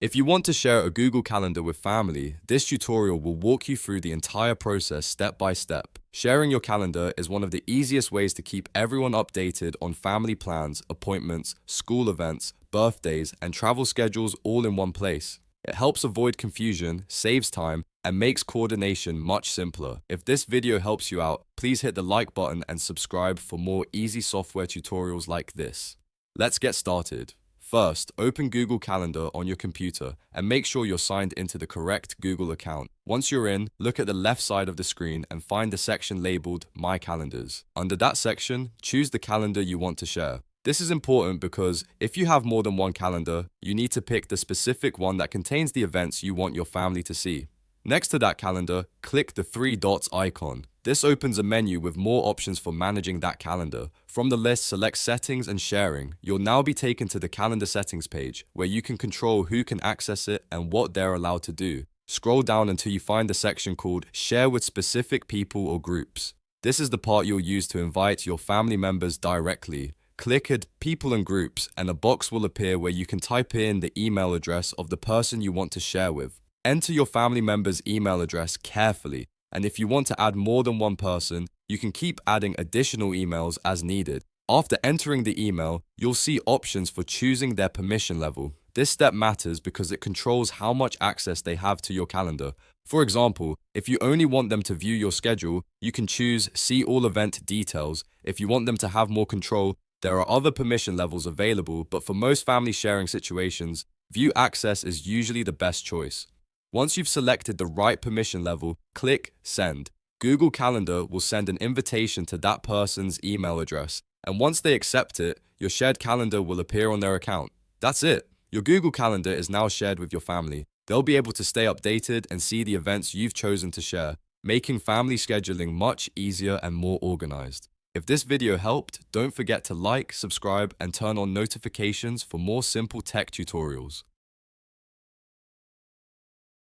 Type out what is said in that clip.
If you want to share a Google Calendar with family, this tutorial will walk you through the entire process step by step. Sharing your calendar is one of the easiest ways to keep everyone updated on family plans, appointments, school events, birthdays, and travel schedules all in one place. It helps avoid confusion, saves time, and makes coordination much simpler. If this video helps you out, please hit the like button and subscribe for more easy software tutorials like this. Let's get started. First, open Google Calendar on your computer and make sure you're signed into the correct Google account. Once you're in, look at the left side of the screen and find the section labeled My Calendars. Under that section, choose the calendar you want to share. This is important because if you have more than one calendar, you need to pick the specific one that contains the events you want your family to see. Next to that calendar, click the three dots icon. This opens a menu with more options for managing that calendar. From the list, select Settings and Sharing. You'll now be taken to the Calendar Settings page, where you can control who can access it and what they're allowed to do. Scroll down until you find the section called Share with Specific People or Groups. This is the part you'll use to invite your family members directly. Click Add People and Groups, and a box will appear where you can type in the email address of the person you want to share with. Enter your family member's email address carefully, and if you want to add more than one person, you can keep adding additional emails as needed. After entering the email, you'll see options for choosing their permission level. This step matters because it controls how much access they have to your calendar. For example, if you only want them to view your schedule, you can choose See All Event Details. If you want them to have more control, there are other permission levels available, but for most family sharing situations, View Access is usually the best choice. Once you've selected the right permission level, click Send. Google Calendar will send an invitation to that person's email address, and once they accept it, your shared calendar will appear on their account. That's it. Your Google Calendar is now shared with your family. They'll be able to stay updated and see the events you've chosen to share, making family scheduling much easier and more organized. If this video helped, don't forget to like, subscribe, and turn on notifications for more simple tech tutorials.